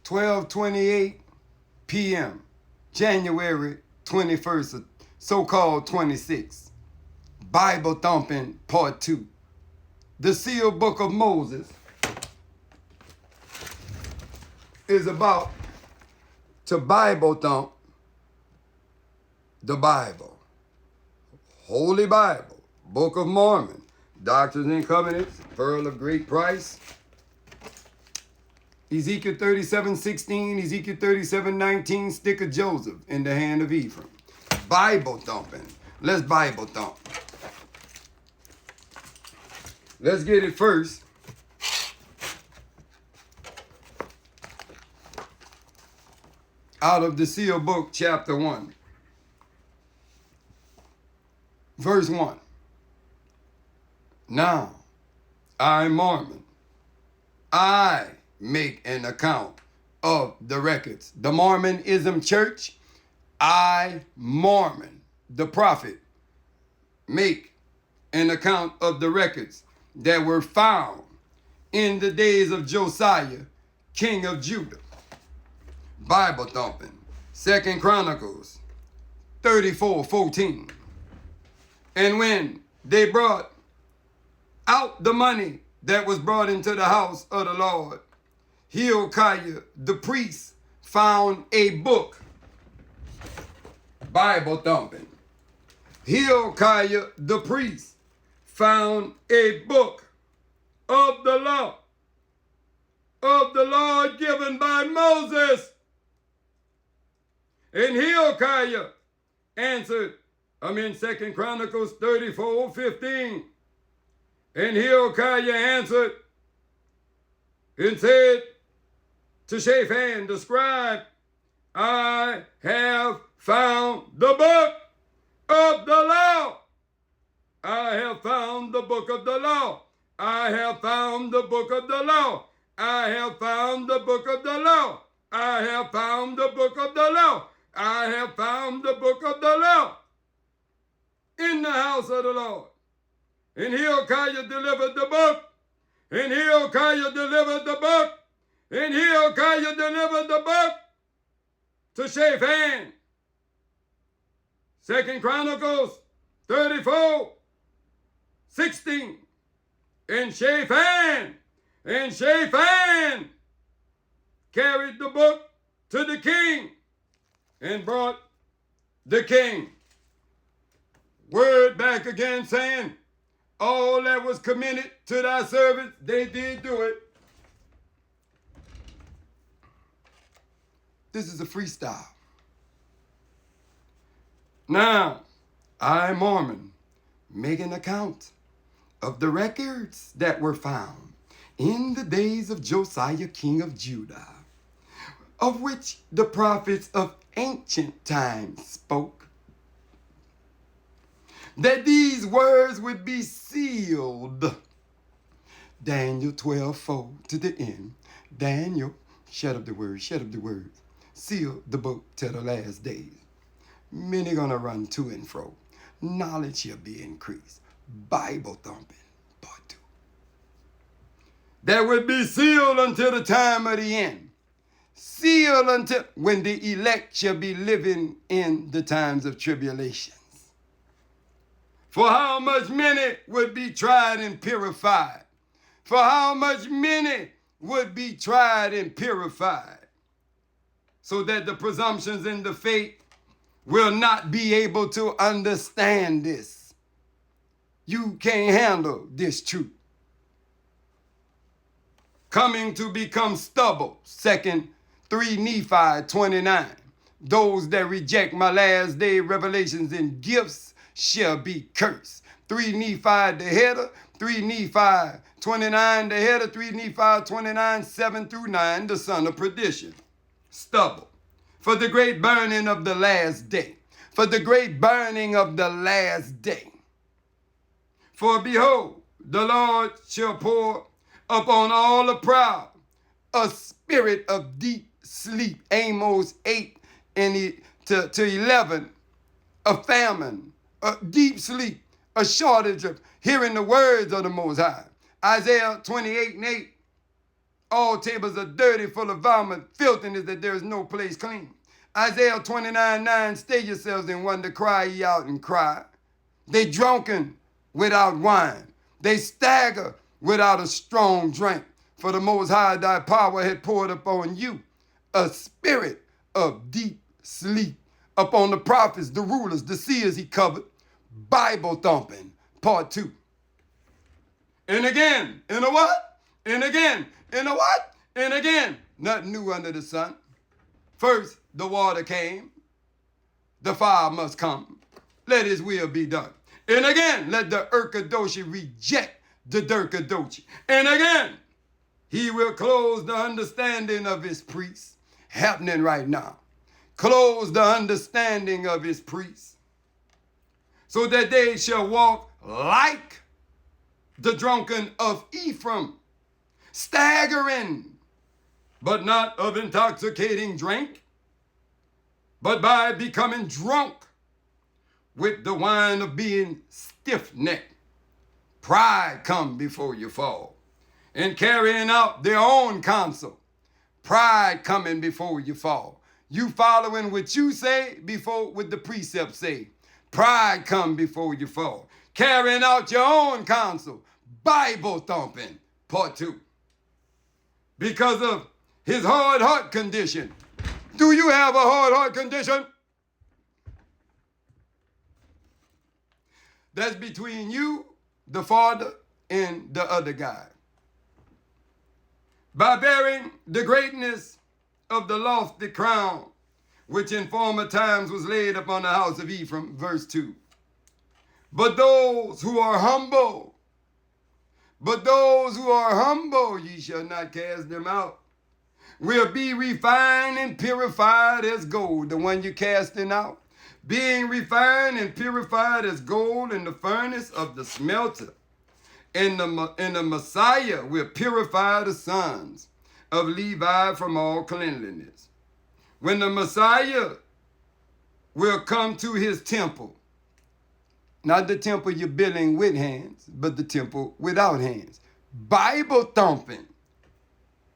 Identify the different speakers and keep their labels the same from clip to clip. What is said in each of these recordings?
Speaker 1: 12:28 p.m. January 21st, so-called 26. Bible Thumping Part 2. The Sealed Book of Moses is about to Bible thump the Bible. Holy Bible, Book of Mormon, Doctrines and Covenants, Pearl of Great Price, Ezekiel 37:16, Ezekiel 37:19, Stick of Joseph in the hand of Ephraim. Bible thumping. Let's Bible thump. Let's get it first. Out of the Sealed Book, chapter 1. Verse 1. Now, I, Mormon, I make an account of the records. The Mormonism Church, I, Mormon, the prophet, make an account of the records that were found in the days of Josiah, king of Judah. Bible thumping. 2 Chronicles 34:14. And when they brought out the money that was brought into the house of the Lord, Hilkiah the priest found a book. Bible thumping. Hilkiah the priest found a book of the law of the Lord given by Moses. And Hilkiah answered, 2 Chronicles 34:15. And Hilkiah answered and said to Shaphan the scribe, I have found the book of the law. I have found the book of the law. I have found the book of the law. I have found the book of the law. I have found the book of the law. I have found the book of the law in the house of the Lord. And Hilkiah delivered the book. And Hilkiah delivered the book. And Hilkiah delivered the book to Shaphan. 2 Chronicles 34:16. And Shaphan carried the book to the king and brought the king word back again saying, all that was committed to thy servants, they did do it. This is a freestyle. Now, I, Mormon, make an account of the records that were found in the days of Josiah, king of Judah, of which the prophets of ancient times spoke, that these words would be sealed. Daniel 12:4 to the end. Daniel, shut up the words, seal the book till the last days. Many gonna run to and fro. Knowledge shall be increased. Bible thumping, part 2. That would be sealed until the time of the end. Sealed until when the elect shall be living in the times of tribulations. For how much many would be tried and purified? For how much many would be tried and purified? So that the presumptions in the faith will not be able to understand this. You can't handle this truth. Coming to become stubble. 3 Nephi 29. Those that reject my last day revelations and gifts shall be cursed. 3 Nephi the header, 3 Nephi 29 the header, 3 Nephi 29, 7-9, the son of perdition. Stubble. For the great burning of the last day. For the great burning of the last day. For behold, the Lord shall pour upon all the proud a spirit of deep sleep. Amos 8-11. A famine, a deep sleep, a shortage of hearing the words of the Most High. Isaiah 28:8. All tables are dirty, full of vomit, filthiness, that there is no place clean. Isaiah 29:9, stay yourselves in wonder, cry ye out and cry. They drunken without wine. They stagger without a strong drink. For the Most High thy power had poured upon you a spirit of deep sleep. Upon the prophets, the rulers, the seers he covered. Bible thumping, part 2. And again, in a what? And again, in a what? And again, nothing new under the sun. First, the water came. The fire must come. Let his will be done. And again, let the Urkadoshi reject the Durkadoshi. And again, he will close the understanding of his priests. Happening right now. Close the understanding of his priests, so that they shall walk like the drunken of Ephraim, staggering, but not of intoxicating drink, but by becoming drunk with the wine of being stiff-necked. Pride come before you fall, and carrying out their own counsel. Pride coming before you fall. You following what you say before what the precepts say. Pride come before you fall. Carrying out your own counsel. Bible thumping, part 2. Because of his hard heart condition. Do you have a hard heart condition? That's between you, the father, and the other guy. By bearing the greatness of the lofty crown, which in former times was laid upon the house of Ephraim, verse 2. But those who are humble, ye shall not cast them out, will be refined and purified as gold, the one you're casting out, being refined and purified as gold in the furnace of the smelter. And the Messiah will purify the sons of Levi from all cleanliness. When the Messiah will come to his temple, not the temple you're building with hands, but the temple without hands. Bible thumping.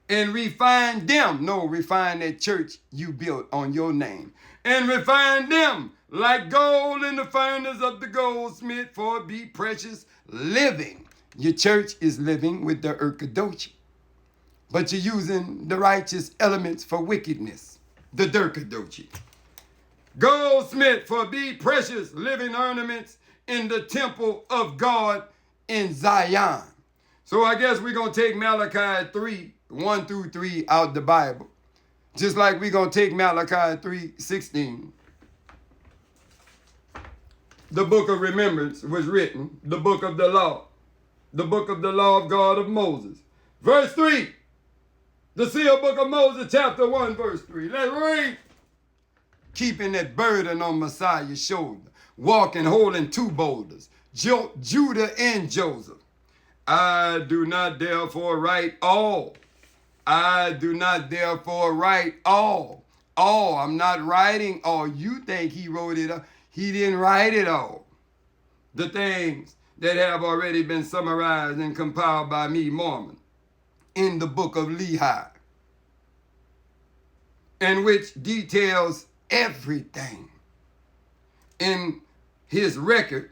Speaker 1: And refine them. No, refine that church you built on your name. And refine them like gold in the furnace of the goldsmith, for it be precious living. Your church is living with the Urkadoshi. But you're using the righteous elements for wickedness, the Durkadoshi. Goldsmith, for be precious living ornaments in the temple of God in Zion. So I guess we're going to take Malachi 3, 1 through 3 out the Bible. Just like we're going to take Malachi 3:16. The book of remembrance was written, the book of the law of God of Moses. Verse 3. The sealed book of Moses, chapter 1, verse 3. Let's read. Keeping that burden on Messiah's shoulder, walking, holding 2 boulders, Judah and Joseph. I do not therefore write all. I'm not writing all. You think he wrote it all. He didn't write it all. The things that have already been summarized and compiled by me, Mormon, in the book of Lehi, and which details everything in his record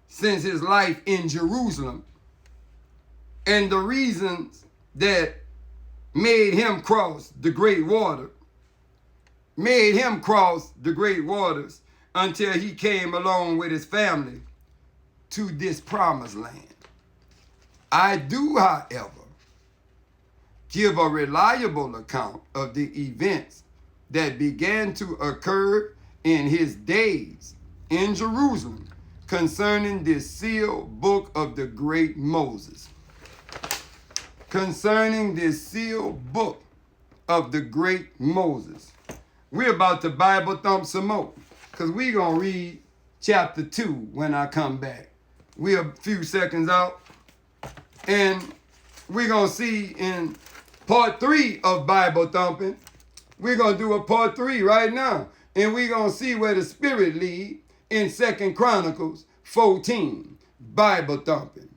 Speaker 1: since his life in Jerusalem and the reasons that made him cross the great waters until he came along with his family to this promised land. I do, however, give a reliable account of the events that began to occur in his days in Jerusalem concerning this sealed book of the great Moses. Concerning this sealed book of the great Moses. We're about to Bible thump some more, because we're going to read chapter 2 when I come back. We're a few seconds out, and we're going to see in part 3 of Bible thumping. We're going to do a part 3 right now, and we're going to see where the Spirit lead in 2 Chronicles 14, Bible thumping.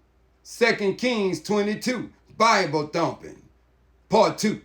Speaker 1: 2 Kings 22, Bible thumping. Part 2.